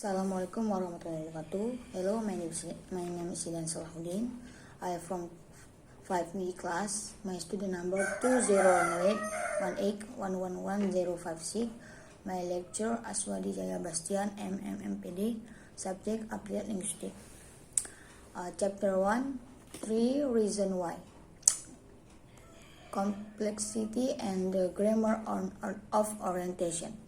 Assalamualaikum warahmatullahi wabarakatuh. Hello, my name is Idan Salahuddin. I am from 5B class. My student number 20818111056. My lecturer Aswadi Jaya Bastian, MMPD. Subject Applied Linguistics. Chapter 1, 3 Reason Why. Complexity and the grammar of orientation.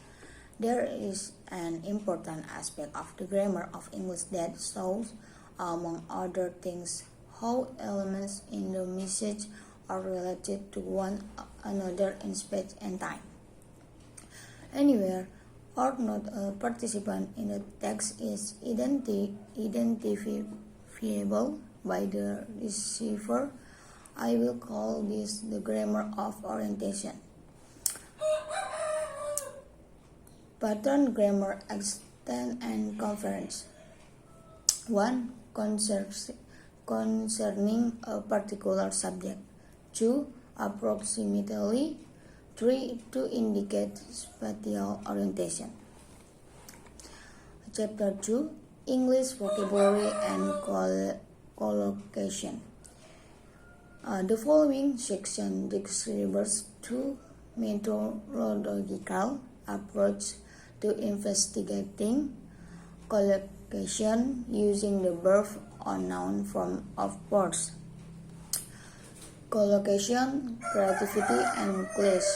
There is an important aspect of the grammar of English that shows, among other things, how elements in the message are related to one another in space and time. Anywhere or not a participant in the text is identifiable by the receiver. I will call this the grammar of orientation. Pattern grammar extent and conference. 1. Concerning a particular subject. 2. Approximately. 3. To indicate spatial orientation. Chapter 2. English vocabulary and collocation. The following section describes two methodological approaches to investigating collocation using the verb or noun form of words. Collocation, creativity, and clash.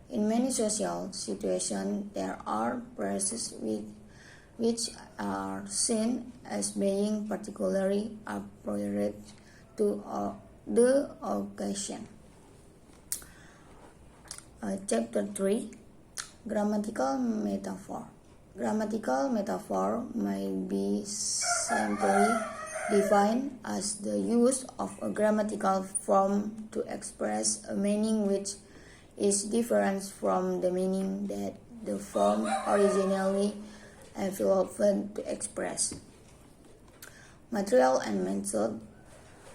In many social situations, there are phrases which are seen as being particularly appropriate to the occasion. Chapter 3. Grammatical metaphor. Grammatical metaphor may be simply defined as the use of a grammatical form to express a meaning which is different from the meaning that the form originally evolved to express. Material and method.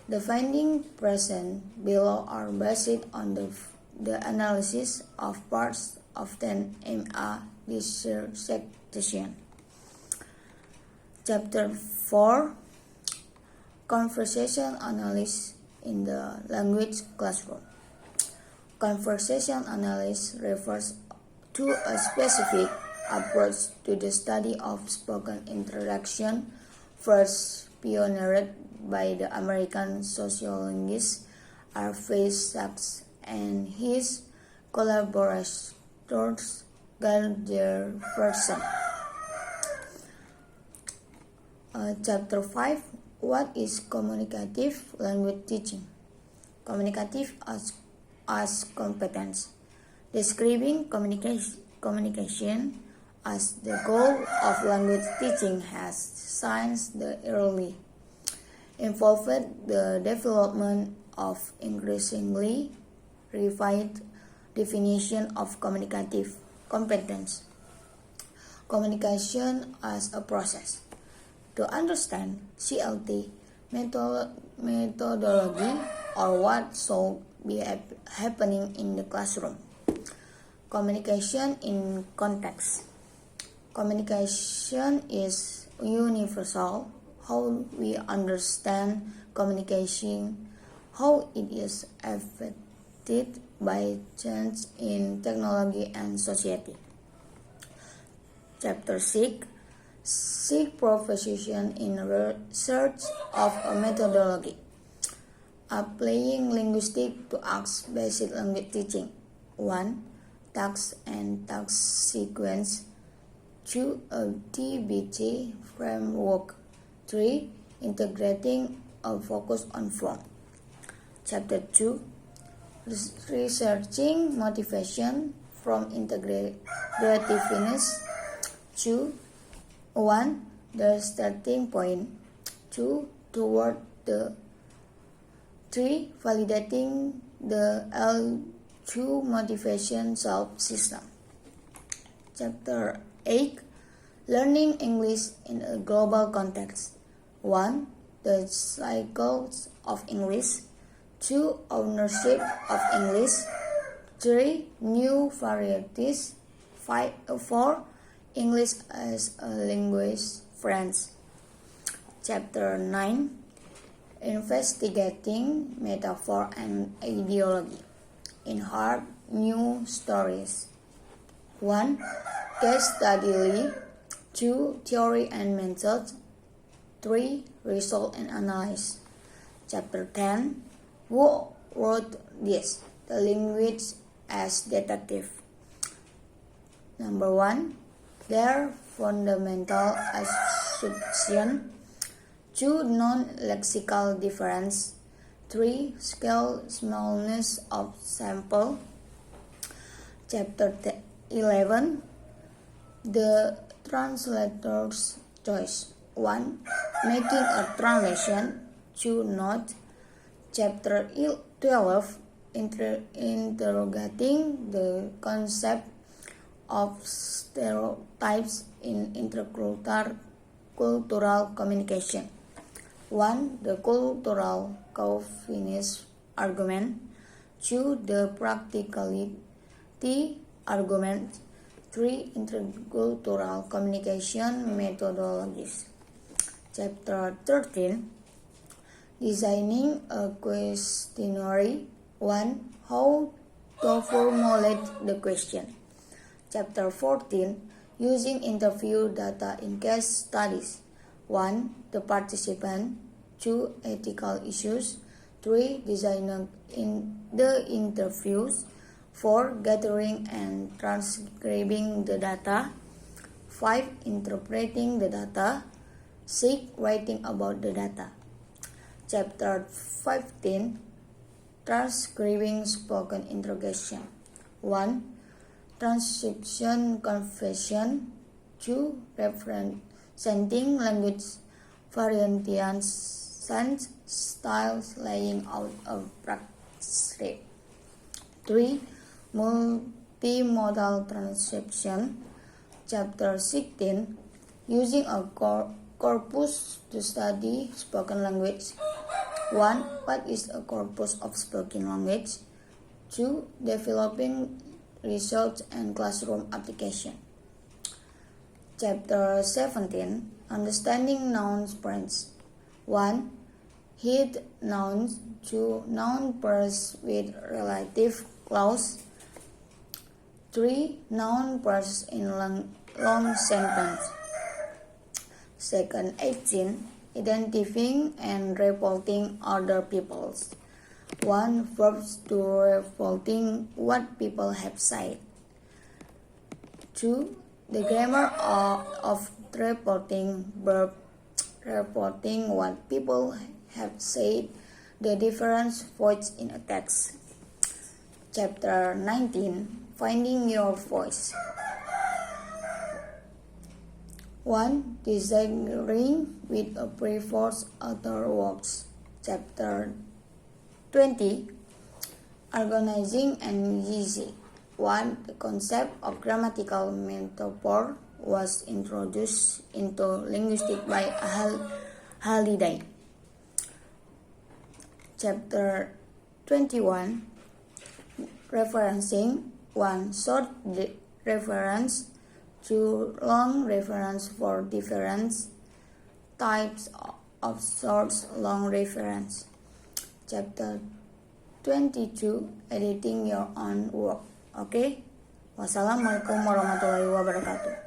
The findings present below are based on the analysis of parts often aimed at dissection. Chapter 4. Conversation analysis in the language classroom. Conversation analysis refers to a specific approach to the study of spoken interaction, first pioneered by the American sociologist Harvey Sachs and his collaborators Gardner Ferguson. Chapter 5. What is communicative language teaching? Communicative as competence. Describing communication as the goal of language teaching has since the early involved the development of increasingly refined definition of communicative competence. Communication as a process. To understand CLT methodology or what should be happening in the classroom. Communication in context. Communication is universal. How we understand communication, how it is affected by change in technology and society. Chapter 6. Seek proposition in research of a methodology. Applying linguistics to acts-based language teaching. 1. Task and task sequence. 2. A TBT framework. 3. Integrating a focus on form. Chapter 2. Researching motivation from integrativeness. 2. 1. The starting point. 2. Toward the 3. Validating the L2 motivation subsystem. Chapter 8. Learning English in a global context. 1. The cycles of English. 2. Ownership of English. 3. New varieties. 4. English as a language friends. Chapter 9, Investigating Metaphor and Ideology. In Hard New Stories. 1. Case study. 2. Theory and method. 3. Result and analysis. Chapter 10. Who wrote this? The linguist as detective. Number 1. Their fundamental assumption. 2. Non-lexical difference. 3. Scale smallness of sample. Chapter 11. The translator's choice. 1. Making a translation. 2. Note. Chapter 12. Interrogating the concept of stereotypes in intercultural communication. 1. The cultural chauvinist argument. 2. The practicality argument. 3. Intercultural communication methodologies. Chapter 13. Designing a questionnaire. 1. How to formulate the question. Chapter 14. Using interview data in case studies. 1. The participant. 2. Ethical issues. 3. Designing in the interviews. 4. Gathering and transcribing the data. 5. Interpreting the data. 6. Writing about the data. Chapter 15. Transcribing spoken interrogation. 1. Transcription confession. 2. Representing language variations, styles, laying out a transcript. 3. Multimodal transcription. Chapter 16. Using a corpus to study spoken language. 1. What is a corpus of spoken language? 2. Developing research and classroom application. Chapter 17. Understanding noun pairs. 1. Head nouns. 2. Noun pairs with relative clause. 3. Noun pairs in long sentence. Second 18. Identifying and reporting other peoples. 1. Verbs to reporting what people have said. 2. The grammar of reporting. Verb reporting what people have said. The difference voiced in a text. Chapter 19. Finding your voice. 1. Disagreeing with a previous author works. Chapter 20. Organizing and using. 1. The concept of grammatical metaphor was introduced into linguistics by Halliday. Chapter 21. Referencing. 1. Short reference. 2. Long reference for different types of short long reference. Chapter 22. Editing your own work. Oke. Wassalamualaikum warahmatullahi wabarakatuh.